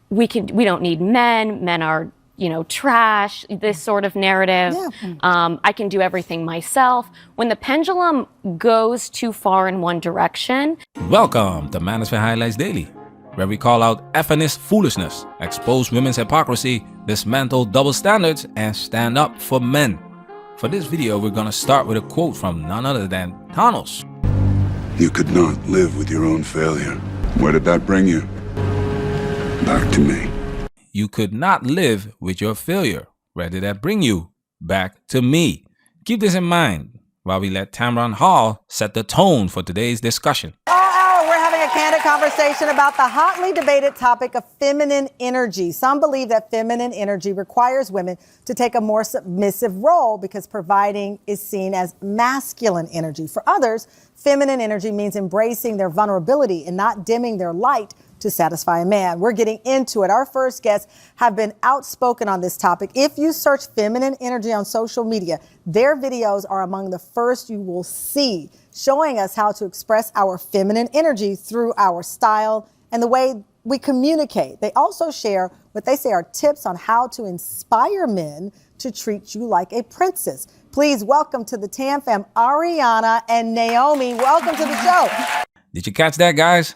we don't need men. Men are, trash, this sort of narrative. Yeah. I can do everything myself. When the pendulum goes too far in one direction. Welcome to Manosphere Highlights Daily, where we call out feminist foolishness, expose women's hypocrisy, dismantle double standards, and stand up for men. For this video, we're gonna start with a quote from none other than Thanos. You could not live with your own failure. Where did that bring you? Back to me. You could not live with your failure. Where did that bring you? Back to me. Keep this in mind while we let Tamron Hall set the tone for today's discussion. All hour, we're having a candid conversation about the hotly debated topic of feminine energy. Some believe that feminine energy requires women to take a more submissive role because providing is seen as masculine energy. For others, feminine energy means embracing their vulnerability and not dimming their light to satisfy a man. We're getting into it. Our first guests have been outspoken on this topic. If you search feminine energy on social media, their videos are among the first you will see, showing us how to express our feminine energy through our style and the way we communicate. They also share what they say are tips on how to inspire men to treat you like a princess. Please welcome to the Tam Fam, Ariana and Naomi. Welcome to the show. Did you catch that, guys?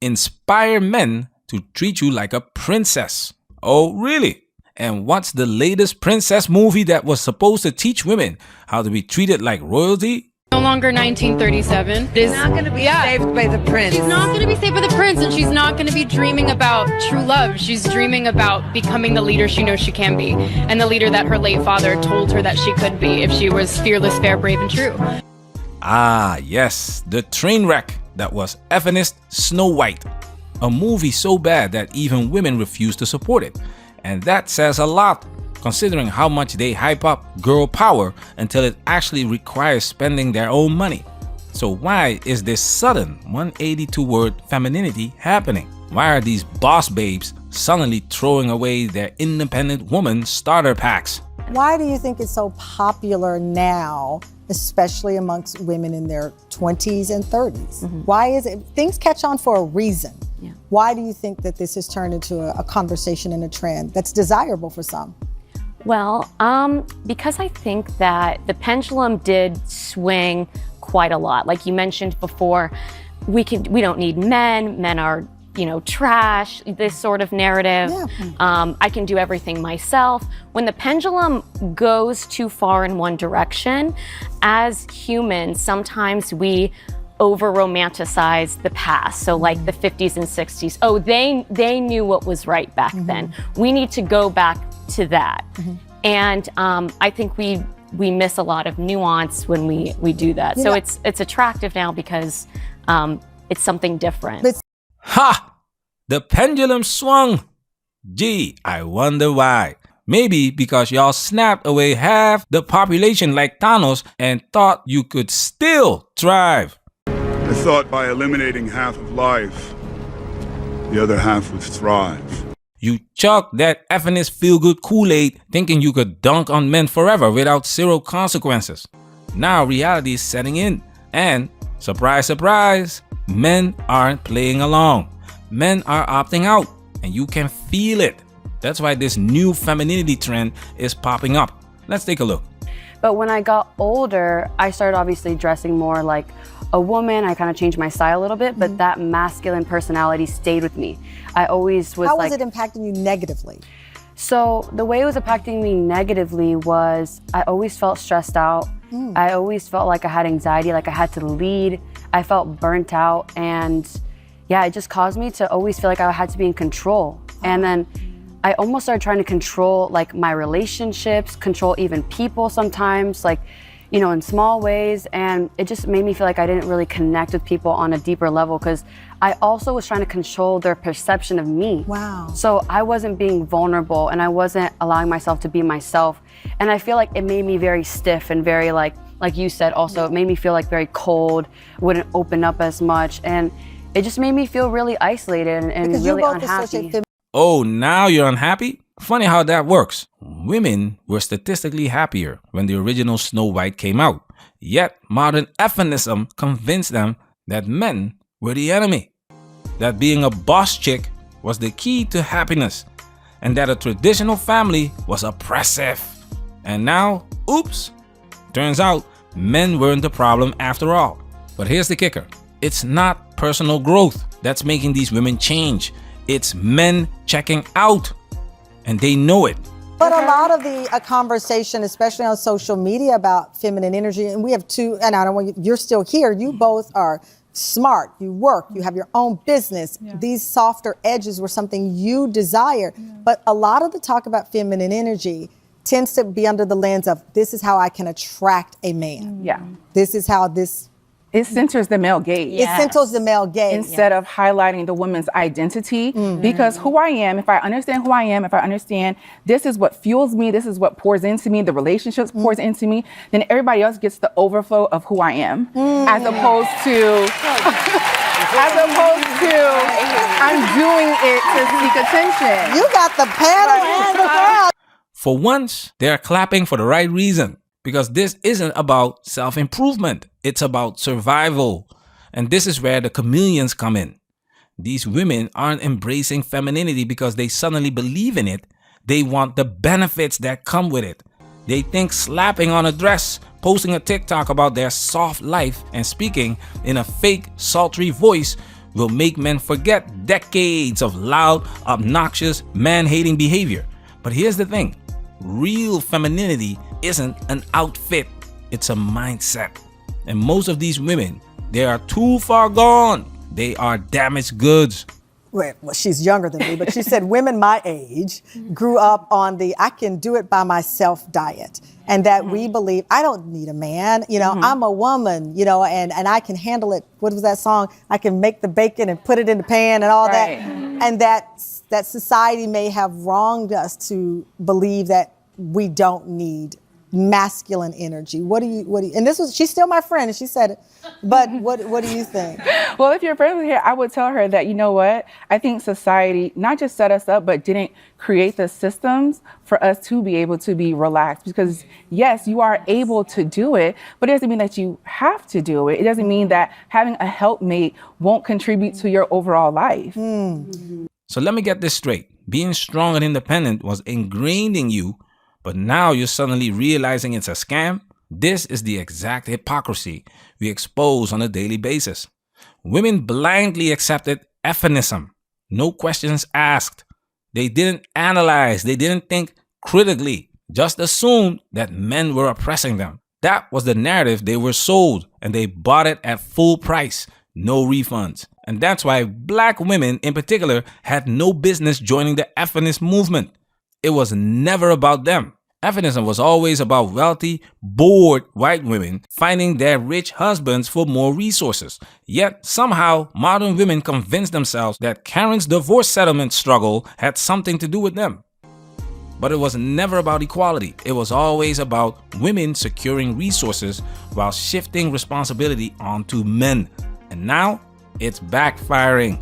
Inspire men to treat you like a princess. Oh, really? And what's the latest princess movie that was supposed to teach women how to be treated like royalty? No longer 1937. She's not going to be saved by the prince. She's not going to be saved by the prince, and she's not going to be dreaming about true love. She's dreaming about becoming the leader she knows she can be, and the leader that her late father told her that she could be if she was fearless, fair, brave, and true. Ah, yes, the train wreck that was feminist Snow White. A movie so bad that even women refuse to support it. And that says a lot, considering how much they hype up girl power until it actually requires spending their own money. So why is this sudden 180 toward femininity happening? Why are these boss babes suddenly throwing away their independent woman starter packs? Why do you think it's so popular now, especially amongst women in their 20s and 30s? Mm-hmm. Why is it? Things catch on for a reason. Yeah. Why do you think that this has turned into a conversation and a trend that's desirable for some? Well, because I think that the pendulum did swing quite a lot. Like you mentioned before, we don't need men. Men are, trash, this sort of narrative. Yeah. I can do everything myself. When the pendulum goes too far in one direction, as humans, sometimes we over-romanticize the past. So like the 50s and 60s. Oh, they knew what was right back then. We need to go back to that. And I think we miss a lot of nuance when we do that. So it's attractive now because it's something different. Ha! The pendulum swung. Gee, I wonder why. Maybe because y'all snapped away half the population like Thanos and thought you could still thrive. I thought by eliminating half of life, the other half would thrive. You chucked that feminist feel-good Kool-Aid thinking you could dunk on men forever without zero consequences. Now reality is setting in. And, surprise, surprise, men aren't playing along. Men are opting out, and you can feel it. That's why this new femininity trend is popping up. Let's take a look. But when I got older, I started obviously dressing more like a woman. I kind of changed my style a little bit, but that masculine personality stayed with me. I always was How was it impacting you negatively? So the way it was impacting me negatively was I always felt stressed out. I always felt like I had anxiety, like I had to lead. I felt burnt out, and yeah, it just caused me to always feel like I had to be in control. And then I almost started trying to control like my relationships, control even people sometimes, like, in small ways. And it just made me feel like I didn't really connect with people on a deeper level because I also was trying to control their perception of me. Wow. So I wasn't being vulnerable and I wasn't allowing myself to be myself. And I feel like it made me very stiff and very like you said also, it made me feel like very cold, wouldn't open up as much. And it just made me feel really isolated and really unhappy. Oh, now you're unhappy? Funny how that works. Women were statistically happier when the original Snow White came out. Yet modern feminism convinced them that men were the enemy. That being a boss chick was the key to happiness, and that a traditional family was oppressive. And now, oops, turns out men weren't the problem after all. But here's the kicker. It's not personal growth that's making these women change. It's men checking out, and they know it. But a lot of the conversation, especially on social media, about feminine energy, and we have two, and I don't want you're still here. You both are smart. You work. You have your own business. Yeah. These softer edges were something you desire. Yeah. But a lot of the talk about feminine energy tends to be under the lens of this is how I can attract a man. Yeah. This is how this. It centers the male gaze. Yes. It centers the male gaze. Instead of highlighting the woman's identity. Because who I am, if I understand who I am, if I understand this is what fuels me, this is what pours into me, the relationships pours into me, then everybody else gets the overflow of who I am. As opposed to, I'm doing it to seek attention. You got the panel and the crowd. For once, they're clapping for the right reason. Because this isn't about self-improvement, it's about survival. And this is where the chameleons come in. These women aren't embracing femininity because they suddenly believe in it. They want the benefits that come with it. They think slapping on a dress, posting a TikTok about their soft life, and speaking in a fake, sultry voice will make men forget decades of loud, obnoxious, man-hating behavior. But here's the thing. Real femininity isn't an outfit, it's a mindset. And most of these women, they are too far gone. They are damaged goods. Well, she's younger than me, but she said women my age grew up on the I can do it by myself diet. And that we believe I don't need a man, I'm a woman, and I can handle it. What was that song? I can make the bacon and put it in the pan and all that. And that society may have wronged us to believe that we don't need masculine energy. What do you, and she's still my friend and she said it, but what do you think? Well, if your friend was here, I would tell her that, you know what? I think society not just set us up, but didn't create the systems for us to be able to be relaxed. Because yes, you are able to do it, but it doesn't mean that you have to do it. It doesn't mean that having a helpmate won't contribute to your overall life. So let me get this straight. Being strong and independent was ingrained in you, but now you're suddenly realizing it's a scam? This is the exact hypocrisy we expose on a daily basis. Women blindly accepted feminism. No questions asked. They didn't analyze. They didn't think critically. Just assumed that men were oppressing them. That was the narrative they were sold, and they bought it at full price. No refunds. And that's why black women in particular had no business joining the feminist movement. It was never about them. Feminism was always about wealthy, bored white women finding their rich husbands for more resources. Yet somehow modern women convinced themselves that Karen's divorce settlement struggle had something to do with them. But it was never about equality. It was always about women securing resources while shifting responsibility onto men. And now it's backfiring.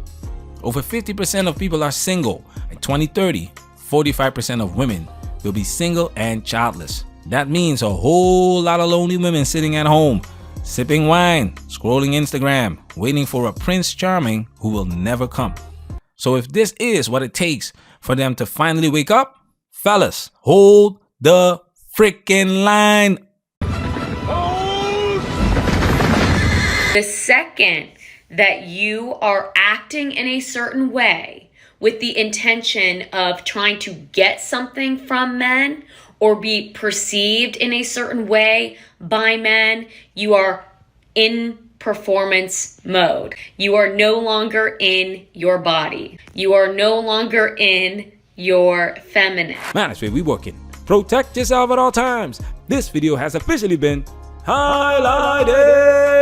Over 50% of people are single. By 2030, 45% of women will be single and childless. That means a whole lot of lonely women sitting at home, sipping wine, scrolling Instagram, waiting for a Prince Charming who will never come. So if this is what it takes for them to finally wake up, fellas, hold the freaking line. The second that you are acting in a certain way with the intention of trying to get something from men or be perceived in a certain way by men, you are in performance mode. You are no longer in your body. You are no longer in your feminine. Man, that's where we working. Protect yourself at all times. This video has officially been highlighted.